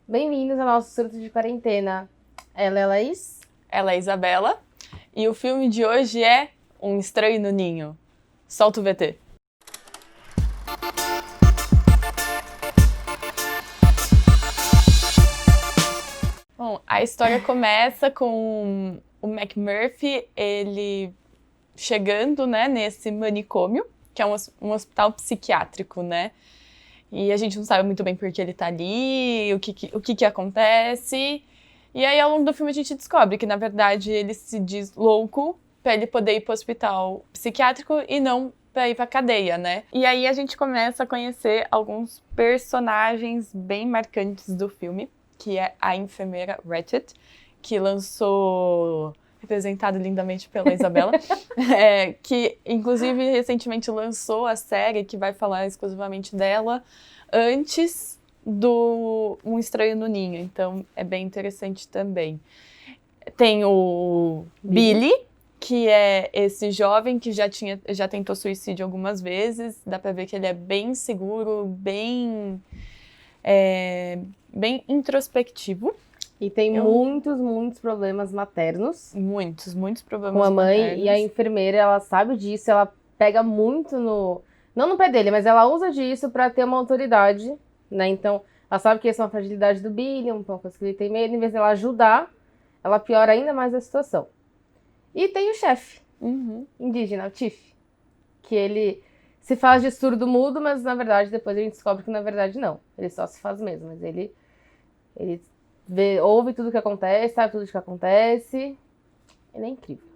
Bem-vindos ao nosso surto de quarentena. Ela é a Laís. Ela é a Isabela. E o filme de hoje é Um Estranho no Ninho. Solta o VT. Bom, a história começa com o McMurphy, ele chegando, né, nesse manicômio, que é um hospital psiquiátrico, né? E a gente não sabe muito bem por que ele tá ali, o que acontece. E aí, ao longo do filme, a gente descobre que, na verdade, ele se diz louco pra ele poder ir pro hospital psiquiátrico e não pra ir pra cadeia, né? E aí a gente começa a conhecer alguns personagens bem marcantes do filme, que é a enfermeira Ratched, que lançou, representado lindamente pela Isabela, que inclusive recentemente lançou a série que vai falar exclusivamente dela antes do Um Estranho no Ninho, então é bem interessante também. Tem o Billy, que é esse jovem que já tentou suicídio algumas vezes, dá pra ver que ele é bem seguro, bem introspectivo. E tem muitos problemas maternos Muitos problemas com a mãe. maternos. E a enfermeira, ela sabe disso, ela pega muito no... Não no pé dele, mas ela usa disso pra ter uma autoridade, né? Então, ela sabe que essa é uma fragilidade do Billy, uma coisa que ele tem medo. Em vez dela ajudar, ela piora ainda mais a situação. E tem o chefe indígena, o Tiff, que ele se faz de surdo mudo, mas na verdade depois a gente descobre que na verdade não. Ele só se faz mesmo, mas ele ouve tudo que acontece, sabe tudo que acontece. Ele é incrível.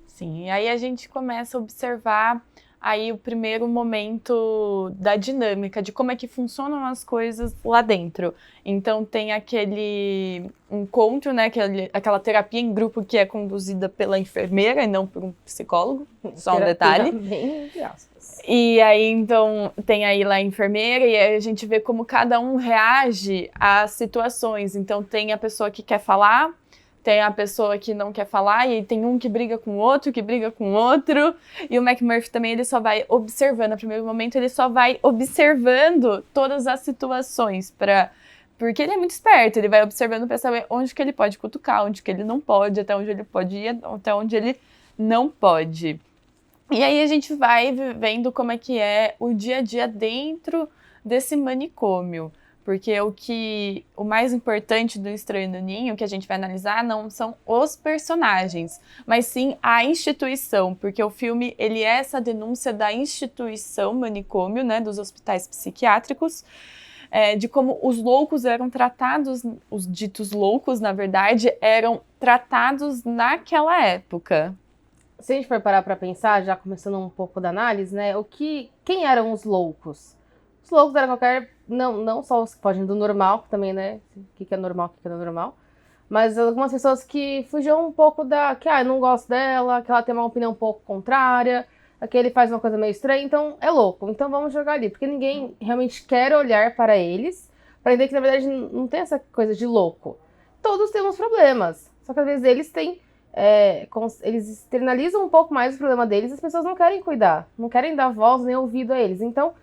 Sim, e aí a gente começa a observar aí o primeiro momento da dinâmica, de como é que funcionam as coisas lá dentro. Então tem aquele encontro, né, aquela terapia em grupo que é conduzida pela enfermeira e não por um psicólogo, só um detalhe. Bem entre aspas. E aí, então, tem aí lá a enfermeira e aí a gente vê como cada um reage às situações. Então tem a pessoa que quer falar, tem a pessoa que não quer falar, e tem um que briga com o outro, que briga com o outro. E o McMurphy também, ele só vai observando. No primeiro momento, ele só vai observando todas as situações, porque ele é muito esperto. Ele vai observando para saber onde que ele pode cutucar, onde que ele não pode, até onde ele pode ir, até onde ele não pode. E aí a gente vai vendo como é que é o dia a dia dentro desse manicômio. Porque o mais importante do Estranho no Ninho, que a gente vai analisar, não são os personagens, mas sim a instituição, porque o filme, ele é essa denúncia da instituição manicômio, né, dos hospitais psiquiátricos, de como os loucos eram tratados, os ditos loucos, na verdade, eram tratados naquela época. Se a gente for parar pra pensar, já começando um pouco da análise, né? Quem eram os loucos? Os loucos eram não só os que fogem do normal, também, né? O que é normal, o que não é normal. Mas algumas pessoas que fugiam um pouco que, eu não gosto dela, que ela tem uma opinião um pouco contrária, que ele faz uma coisa meio estranha, então é louco. Então vamos jogar ali, porque ninguém realmente quer olhar para eles, para entender que na verdade não tem essa coisa de louco. Todos temos problemas, só que às vezes eles externalizam um pouco mais o problema deles, as pessoas não querem cuidar, não querem dar voz nem ouvido a eles. Então,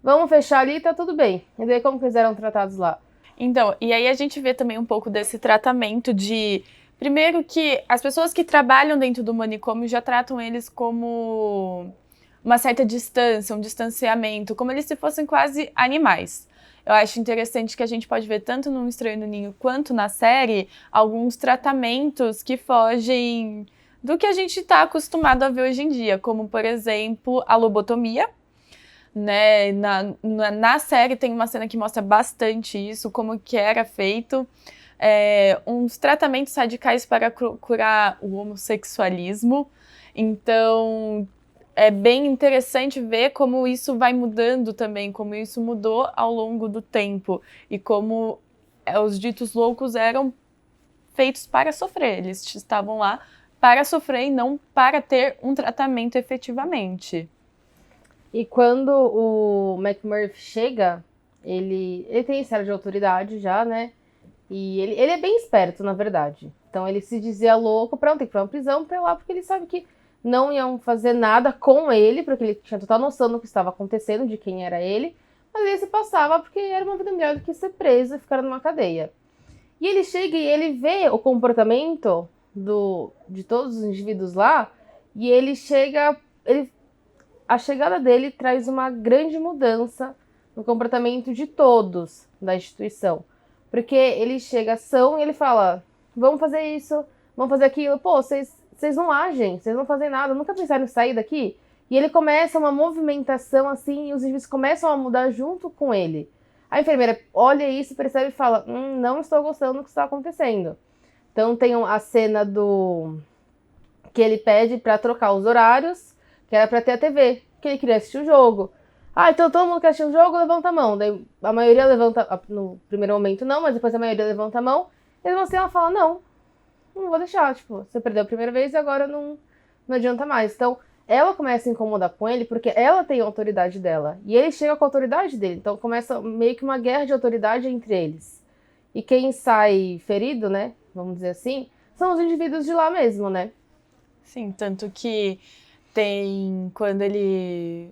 vamos fechar ali e tá tudo bem. E daí como que eles eram tratados lá? Então, e aí a gente vê também um pouco desse tratamento primeiro que as pessoas que trabalham dentro do manicômio já tratam eles como uma certa distância, um distanciamento, como eles se fossem quase animais. Eu acho interessante que a gente pode ver tanto no Estranho no Ninho quanto na série alguns tratamentos que fogem do que a gente está acostumado a ver hoje em dia, como, por exemplo, a lobotomia, né? Na série tem uma cena que mostra bastante isso, como que era feito. Uns tratamentos radicais para curar o homossexualismo. Então, é bem interessante ver como isso vai mudando também, como isso mudou ao longo do tempo e como os ditos loucos eram feitos para sofrer. Eles estavam lá para sofrer e não para ter um tratamento efetivamente. E quando o McMurphy chega, ele tem esse ar de autoridade já, né? E ele é bem esperto, na verdade. Então ele se dizia louco pra não ter que ir pra uma prisão pra ir lá, porque ele sabe que não iam fazer nada com ele, porque ele tinha total noção do que estava acontecendo, de quem era ele. ali se passava porque era uma vida melhor do que ser preso e ficar numa cadeia. E ele chega e ele vê o comportamento de todos os indivíduos lá, e a chegada dele traz uma grande mudança no comportamento de todos da instituição. Porque ele chega ação e ele fala, vamos fazer isso, vamos fazer aquilo. Pô, vocês não agem, vocês não fazem nada, nunca pensaram em sair daqui? E ele começa uma movimentação assim, e os indivíduos começam a mudar junto com ele. A enfermeira olha isso, percebe e fala, não estou gostando do que está acontecendo. Então tem a cena que ele pede para trocar os horários, que era para ter a TV, que ele queria assistir o jogo. Então todo mundo quer assistir o jogo, levanta a mão. Daí a maioria levanta, no primeiro momento não, mas depois a maioria levanta a mão. E assim ela fala, não vou deixar, tipo, você perdeu a primeira vez e agora não adianta mais. Então ela começa a incomodar com ele porque ela tem a autoridade dela. E ele chega com a autoridade dele. Então começa meio que uma guerra de autoridade entre eles. E quem sai ferido, né, vamos dizer assim, são os indivíduos de lá mesmo, né? Sim, tanto que tem quando ele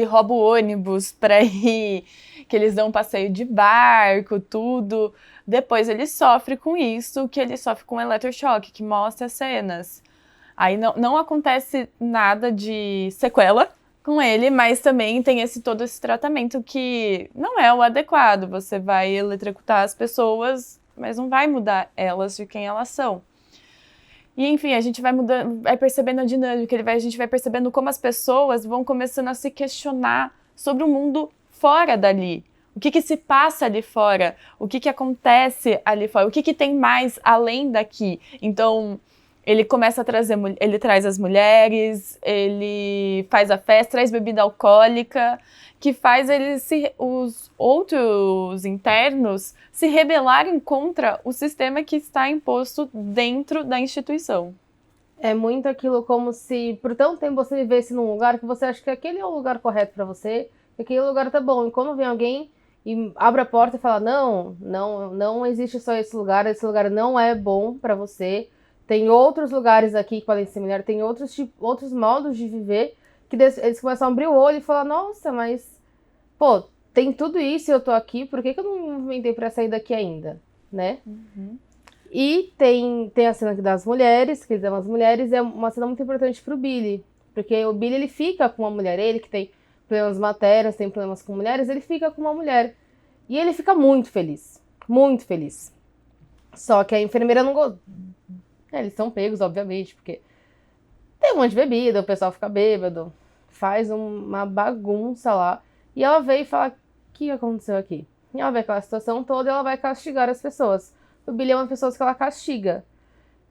rouba o ônibus pra ir, que eles dão um passeio de barco, tudo. Depois ele sofre com isso, que ele sofre com eletrochoque, que mostra as cenas. Aí não acontece nada de sequela com ele, mas também tem todo esse tratamento que não é o adequado. Você vai eletrocutar as pessoas, mas não vai mudar elas de quem elas são. E enfim, a gente vai mudando, vai percebendo a dinâmica, a gente vai percebendo como as pessoas vão começando a se questionar sobre o mundo fora dali. O que se passa ali fora? O que acontece ali fora? O que tem mais além daqui? Então, ele começa a ele traz as mulheres, ele faz a festa, traz bebida alcoólica, que faz os outros internos se rebelarem contra o sistema que está imposto dentro da instituição. É muito aquilo como se por tanto tempo você vivesse num lugar que você acha que aquele é o lugar correto para você, que aquele lugar tá bom. E quando vem alguém e abre a porta e fala, não existe só esse lugar não é bom para você. Tem outros lugares aqui que podem ser melhores, tem outros modos de viver, que eles começam a abrir o olho e falar, nossa, mas, pô, tem tudo isso e eu tô aqui, por que eu não me movimentei pra sair daqui ainda, né? Uhum. E tem a cena das mulheres, que eles amam as mulheres, é uma cena muito importante pro Billy, porque o Billy, ele fica com uma mulher, ele que tem problemas maternos, tem problemas com mulheres, ele fica com uma mulher. E ele fica muito feliz, muito feliz. Só que a enfermeira não gosta. Eles são pegos, obviamente, porque tem um monte de bebida, o pessoal fica bêbado, faz uma bagunça lá. E ela veio e fala, o que aconteceu aqui? E ela vê aquela situação toda e ela vai castigar as pessoas. O Billy é uma pessoa que ela castiga.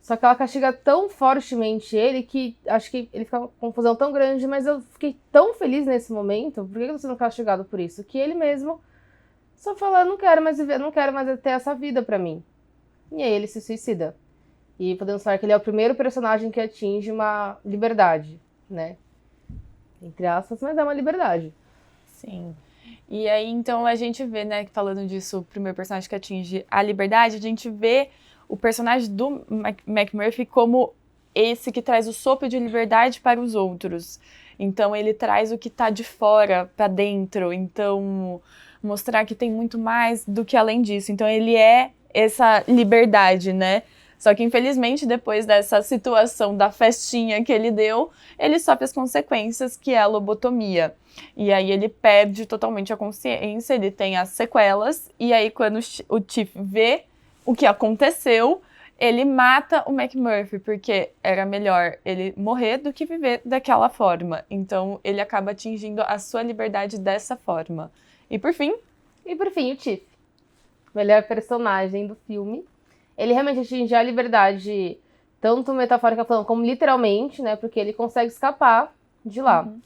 Só que ela castiga tão fortemente ele que acho que ele fica uma confusão tão grande, mas eu fiquei tão feliz nesse momento. Por que eu tô sendo castigado por isso? Que ele mesmo só fala, não quero mais viver, não quero mais ter essa vida pra mim. E aí ele se suicida. E podemos falar que ele é o primeiro personagem que atinge uma liberdade, né? Entre aspas, mas é uma liberdade. Sim. E aí, então, a gente vê, né, falando disso, o primeiro personagem que atinge a liberdade, a gente vê o personagem do McMurphy como esse que traz o sopro de liberdade para os outros. Então, ele traz o que está de fora para dentro. Então, mostrar que tem muito mais do que além disso. Então, ele é essa liberdade, né? Só que, infelizmente, depois dessa situação da festinha que ele deu, ele sofre as consequências, que é a lobotomia. E aí ele perde totalmente a consciência, ele tem as sequelas, e aí quando o Chief vê o que aconteceu, ele mata o McMurphy, porque era melhor ele morrer do que viver daquela forma. Então, ele acaba atingindo a sua liberdade dessa forma. E por fim, o Chief. Melhor personagem do filme. Ele realmente atinge a liberdade, tanto metafórica falando, como literalmente, né? Porque ele consegue escapar de lá. Uhum.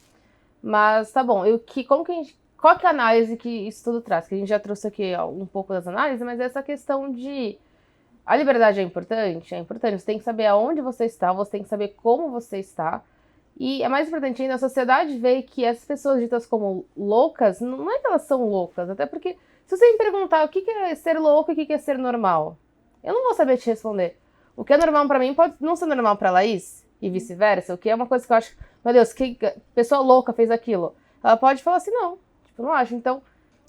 Mas, tá bom. Qual que é a análise que isso tudo traz? Que a gente já trouxe aqui um pouco das análises, mas essa questão de... A liberdade é importante? É importante. Você tem que saber aonde você está, você tem que saber como você está. E é mais importante ainda, a sociedade vê que essas pessoas ditas como loucas, não é que elas são loucas, até porque se você me perguntar o que é ser louco e o que é ser normal, eu não vou saber te responder. O que é normal pra mim pode não ser normal pra Laís, e vice-versa, o que é uma coisa que eu acho, meu Deus, que pessoa louca fez aquilo. Ela pode falar assim, não, Eu não acho. Então,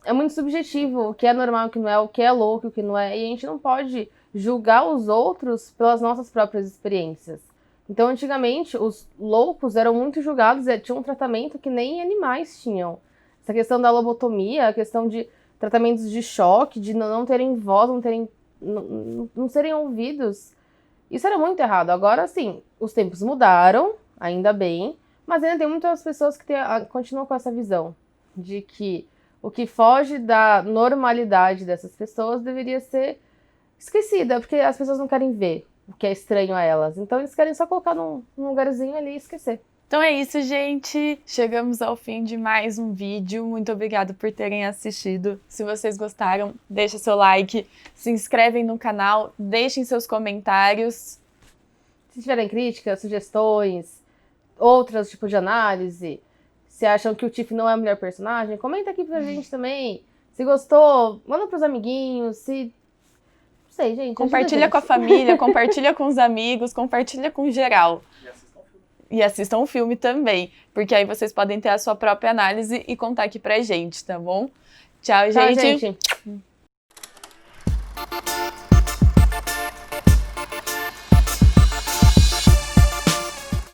é muito subjetivo o que é normal, o que não é, o que é louco, o que não é. E a gente não pode julgar os outros pelas nossas próprias experiências. Então, antigamente, os loucos eram muito julgados, tinham um tratamento que nem animais tinham. Essa questão da lobotomia, a questão de tratamentos de choque, de não terem voz, não serem ouvidos. Isso era muito errado. Agora, sim, os tempos mudaram, ainda bem, mas ainda tem muitas pessoas que continuam com essa visão de que o que foge da normalidade dessas pessoas deveria ser esquecida, porque as pessoas não querem ver o que é estranho a elas. Então eles querem só colocar num lugarzinho ali e esquecer. Então é isso, gente. Chegamos ao fim de mais um vídeo. Muito obrigada por terem assistido. Se vocês gostaram, deixa seu like, se inscrevem no canal, deixem seus comentários. Se tiverem críticas, sugestões, outros tipos de análise, se acham que o Tiff não é o melhor personagem, comenta aqui pra gente também. Se gostou, manda pros amiguinhos, se... Não sei, gente. Compartilha com a família, compartilha com os amigos, compartilha com geral. E assistam o filme também, porque aí vocês podem ter a sua própria análise e contar aqui pra gente, tá bom? Tchau, gente. Tchau, gente.